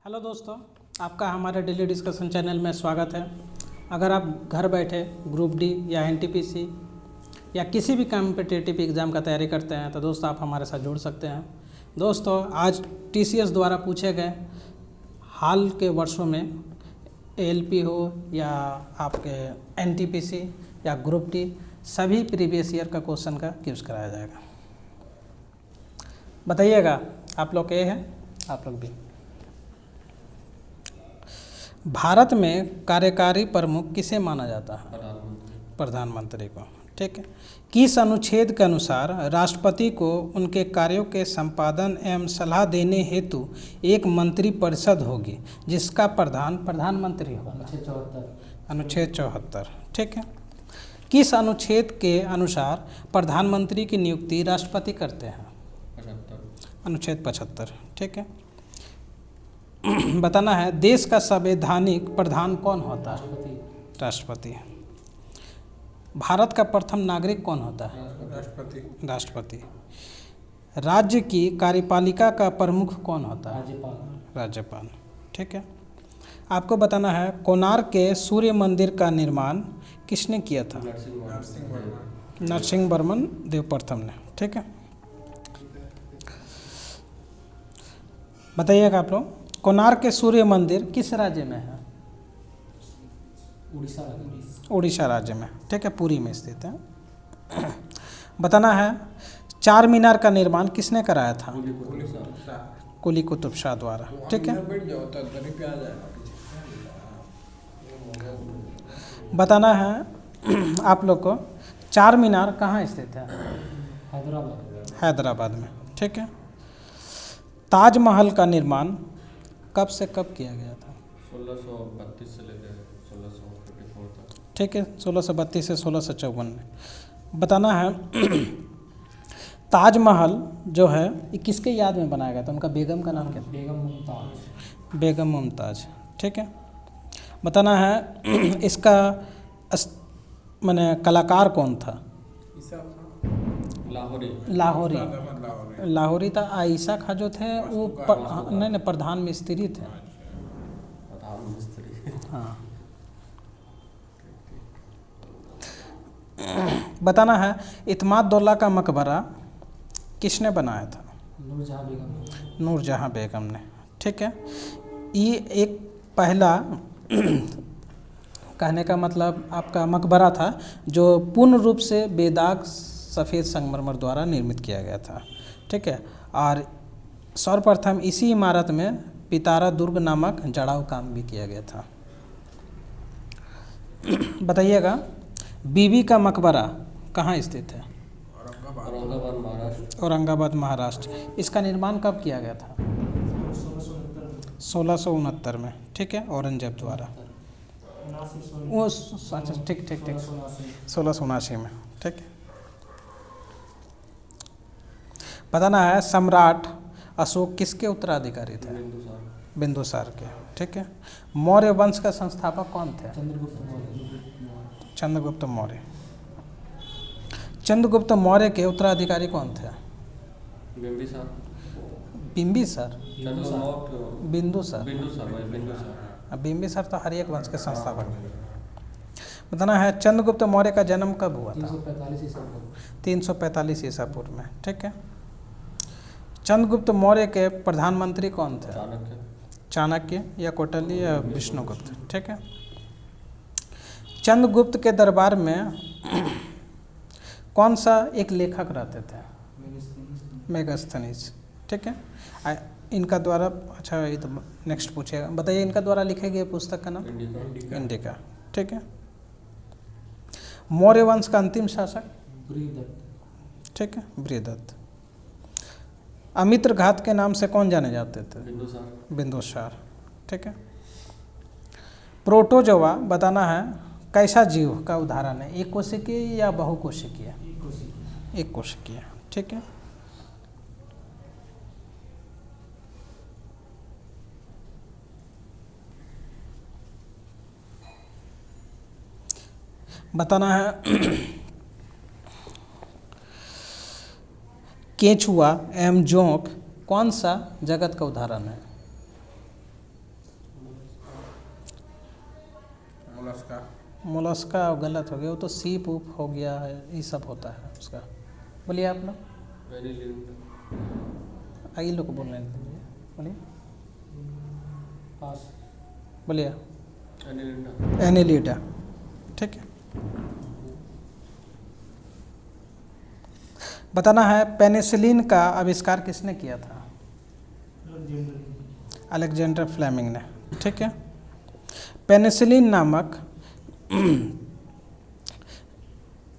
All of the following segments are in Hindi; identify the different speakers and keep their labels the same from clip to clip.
Speaker 1: हेलो दोस्तों, आपका हमारे डेली डिस्कशन चैनल में स्वागत है। अगर आप घर बैठे ग्रुप डी या एनटीपीसी या किसी भी कॉम्पिटिटिव एग्ज़ाम का तैयारी करते हैं तो दोस्तों आप हमारे साथ जुड़ सकते हैं। दोस्तों आज टीसीएस द्वारा पूछे गए हाल के वर्षों में एएलपी हो या आपके एनटीपीसी या ग्रुप डी सभी प्रीवियस ईयर का क्वेश्चन का क्यूज कराया जाएगा। बताइएगा आप लोग ए है, आप लोग भी। भारत में कार्यकारी प्रमुख किसे माना जाता है? प्रधानमंत्री को। ठीक है। किस अनुच्छेद के अनुसार राष्ट्रपति को उनके कार्यों के संपादन एवं सलाह देने हेतु एक मंत्री परिषद होगी जिसका प्रधान प्रधानमंत्री होगा? अनुच्छेद 74। ठीक है। किस अनुच्छेद के अनुसार प्रधानमंत्री की नियुक्ति राष्ट्रपति करते हैं? अनुच्छेद 75। ठीक है। बताना है देश का संवैधानिक प्रधान कौन होता है? राष्ट्रपति। भारत का प्रथम नागरिक कौन होता है? राष्ट्रपति। राज्य की कार्यपालिका का प्रमुख कौन होता है? राज्यपाल। ठीक है। आपको बताना है कोणार्क के सूर्य मंदिर का निर्माण किसने किया था? नरसिंह वर्मन देव प्रथम ने। ठीक है। बताइएगा आप लोग कोणार्क के सूर्य मंदिर किस राज्य में है? उड़ीसा राज्य में। ठीक है, पुरी में स्थित है। बताना है चार मीनार का निर्माण किसने कराया था? कुली कुतुब शाह द्वारा। ठीक है। बताना है आप लोग को चार मीनार कहाँ स्थित है? हैदराबाद में। ठीक है। ताजमहल का निर्माण कब से कब किया गया था?
Speaker 2: 1632 से लेकर 1654 तक।
Speaker 1: ठीक है, 1632 से 1654 में। बताना है ताजमहल जो है ये किसके याद में बनाया गया था? उनका बेगम का नाम क्या था? बेगम मुमताज। ठीक है। बताना है इसका माने कलाकार कौन था? लाहौरी था। आयशा खां जो थे वो नहीं प्रधान मिस्त्री थे। हाँ। बताना है इत्माद-दौला का मकबरा किसने बनाया था? नूरजहां बेगम ने। ठीक है। ये एक पहला कहने का मतलब आपका मकबरा था जो पूर्ण रूप से बेदाग सफ़ेद संगमरमर द्वारा निर्मित किया गया था। ठीक है। और सर्वप्रथम इसी इमारत में पितारा दुर्ग नामक जड़ाऊ काम भी किया गया था। बताइएगा बीबी का मकबरा कहाँ स्थित है? औरंगाबाद महाराष्ट्र। इसका निर्माण कब किया गया था? 1669 में। ठीक है, औरंगजेब द्वारा। वो अच्छा ठीक 1679 में। ठीक है। बताना है सम्राट अशोक किसके उत्तराधिकारी थे? बिंदुसार के। ठीक है। मौर्य वंश का संस्थापक कौन थे? चंद्रगुप्त मौर्य। चंद्रगुप्त मौर्य के उत्तराधिकारी कौन थे? बिंबिसार। बिंबिसार तो हर एक वंश के संस्थापक थे। बताना है चंद्रगुप्त मौर्य का जन्म कब हुआ था? 345 ईसा पूर्व में। ठीक है। चंद्रगुप्त मौर्य के प्रधानमंत्री कौन थे? चाणक्य या कौटिल्य या विष्णुगुप्त। ठीक है। चंद्रगुप्त के दरबार में कौन सा एक लेखक रहते थे? मेगास्थनीज। ठीक है। इनका द्वारा अच्छा ये तो नेक्स्ट पूछेगा। बताइए इनका द्वारा लिखे गए पुस्तक का नाम? इंडिका। ठीक है। मौर्य वंश का अंतिम शासक? ठीक है, बृहदत्त। अमित्र घात के नाम से कौन जाने जाते थे? बिंदुसार। ठीक है। प्रोटोजोआ बताना है कैसा जीव का उदाहरण है? एक कोशिकीय या बहुकोशिकीय? एक कोशिकीय। ठीक है। बताना है केंचुआ एवं जोंक कौन सा जगत का उदाहरण है? मोलस्का गलत हो गया, वो तो सीप ऊप हो गया है, ये सब होता है उसका। बोलिए आप लोग।
Speaker 2: एनीलिडा।
Speaker 1: आइए लोग को बोलने दीजिए, बोलिए।
Speaker 2: पास।
Speaker 1: बोलिए।
Speaker 2: एनीलिडा।
Speaker 1: एनिलिडा, ठीक है। बताना है पेनिसिलिन का आविष्कार किसने किया था? अलेक्जेंडर फ्लेमिंग ने, ठीक है। पेनिसिलिन नामक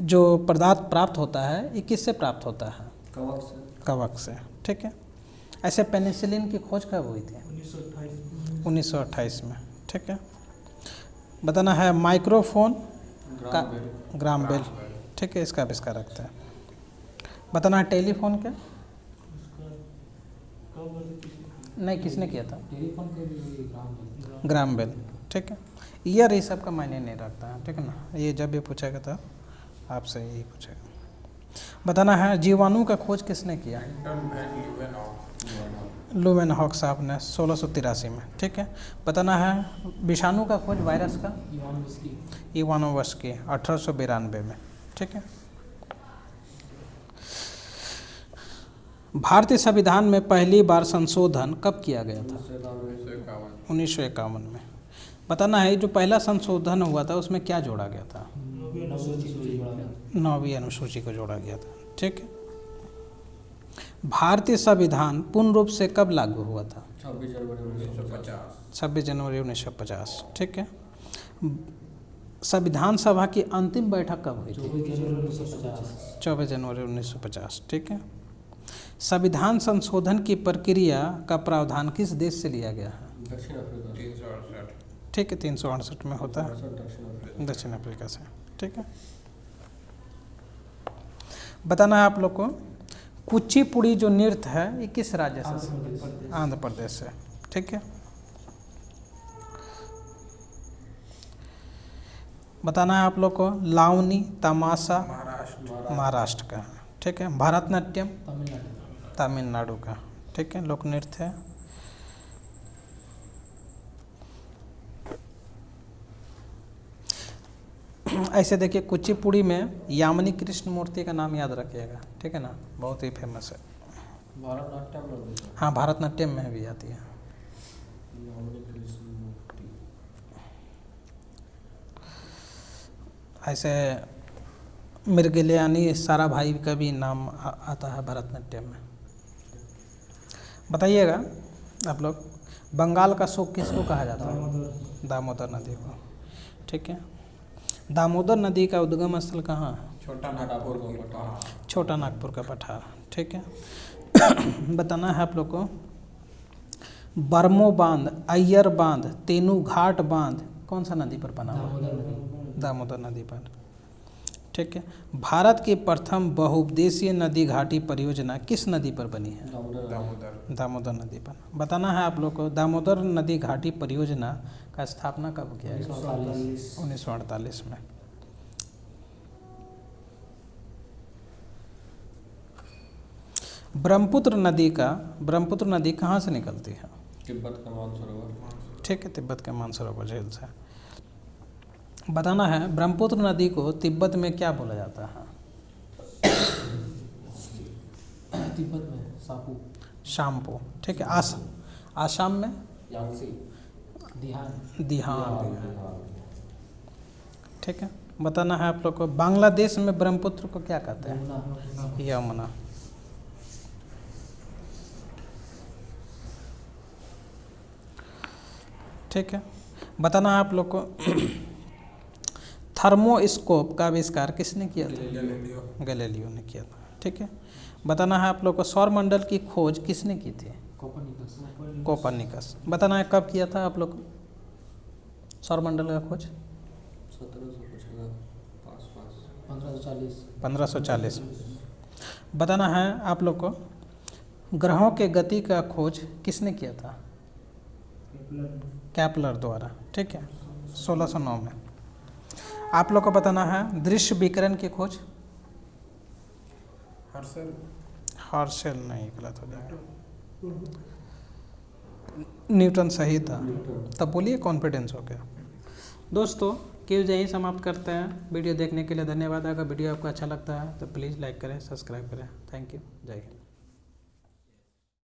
Speaker 1: जो पदार्थ प्राप्त होता है ये किससे प्राप्त होता है?
Speaker 2: कवक से।
Speaker 1: कवक से, ठीक है। ऐसे पेनिसिलिन की खोज कब हुई थी? 1928 में, ठीक है। बताना है माइक्रोफोन का ग्राम बेल, ठीक है, इसका आविष्कार रखते हैं। बताना है टेलीफोन का, नहीं किसने किया था?
Speaker 2: टेलीफोन के लिए
Speaker 1: ग्राम बेल, ठीक है। ईयर ये सब का मायने नहीं रखता है, ठीक है ना। ये जब भी पूछेगा तो आपसे यही पूछेगा। बताना है जीवाणु का खोज किसने किया? लुमेनहॉक साहब ने 1683 में, ठीक है। बताना है विषाणु का खोज वायरस का? इवानोवस्की 1892 में, ठीक है। भारतीय संविधान में पहली बार संशोधन कब किया गया था? 1951 में। बताना है जो पहला संशोधन हुआ था उसमें क्या जोड़ा गया था? 9वीं अनुसूची को जोड़ा गया था, ठीक है। भारतीय संविधान पूर्ण रूप से कब लागू हुआ था?
Speaker 2: 26 जनवरी 1950।
Speaker 1: 26 जनवरी 1950, ठीक है। संविधान सभा की अंतिम बैठक कब हुई थी? 24 जनवरी 1950, ठीक है। संविधान संशोधन की प्रक्रिया का प्रावधान किस देश से लिया गया है?
Speaker 2: दक्षिण अफ्रीका।
Speaker 1: ठीक है, 368 में होता है,
Speaker 2: दक्षिण
Speaker 1: दक्षिण अफ्रीका से, ठीक है। बताना है आप लोग को कुचिपुड़ी जो नृत्य है ये किस राज्य से? आंध्र प्रदेश से, ठीक है। बताना है आप लोग को लावनी तमाशा महाराष्ट्र का है, ठीक है। भरतनाट्यम तमिलनाडु का, ठीक है, लोक नृत्य है। ऐसे देखिए कुचिपुड़ी में यामिनी कृष्ण मूर्ति का नाम याद रखिएगा, ठीक है ना, बहुत ही फेमस है।
Speaker 2: भारतनाट्यम।
Speaker 1: हाँ, भारतनाट्यम में भी आती है। ऐसे मृगलियानी सारा भाई का भी नाम आता है भरतनाट्यम में। बताइएगा आप लोग बंगाल का शोक किसको कहा जाता है? दामोदर नदी को, ठीक है। दामोदर नदी का उद्गम स्थल कहाँ है?
Speaker 2: छोटा नागपुर का पठार।
Speaker 1: छोटा नागपुर का पठार, ठीक है। बताना है आप लोग को बरमो बांध, अय्यर बांध, तेनू घाट बांध कौन सा नदी पर बना हुआ? दामोदर नदी पर, ठीक है। भारत की प्रथम बहुउद्देशीय नदी घाटी परियोजना किस नदी पर बनी है? दामोदर नदी पर। बताना है आप लोग को दामोदर नदी घाटी परियोजना का स्थापना कब किया गया? 1948 में। ब्रह्मपुत्र नदी कहाँ से निकलती है?
Speaker 2: तिब्बत का मानसरोवर,
Speaker 1: ठीक है, तिब्बत के मानसरोवर झील से। बताना है ब्रह्मपुत्र नदी को तिब्बत में क्या बोला जाता है?
Speaker 2: तिब्बत में सापू,
Speaker 1: शाम्पू, ठीक है। आसाम में
Speaker 2: यांगसी,
Speaker 1: दिहान, ठीक है। बताना है आप लोग को बांग्लादेश में ब्रह्मपुत्र को क्या कहते हैं? यमुना, ठीक है। बताना है आप लोग को थर्मोस्कोप का आविष्कार किसने किया था? गैलीलियो ने किया था, ठीक है। बताना है आप लोग को सौर मंडल की खोज किसने की थी? कोपरनिकस। बताना है कब किया था आप लोग को सौर मंडल का खोज? 1540। बताना है आप लोग को ग्रहों के गति का खोज किसने किया था? केपलर द्वारा, ठीक है, 1609 में। आप लोग को बताना है दृश्य विकिरण की खोज? हर्शल नहीं, गलत हो जाएगा। न्यूटन सही था, तब बोलिए कॉन्फिडेंस हो गया। दोस्तों क्यूज यहीं समाप्त करते हैं। वीडियो देखने के लिए धन्यवाद। अगर वीडियो आपको अच्छा लगता है तो प्लीज़ लाइक करें, सब्सक्राइब करें। Thank you. जय हिंद।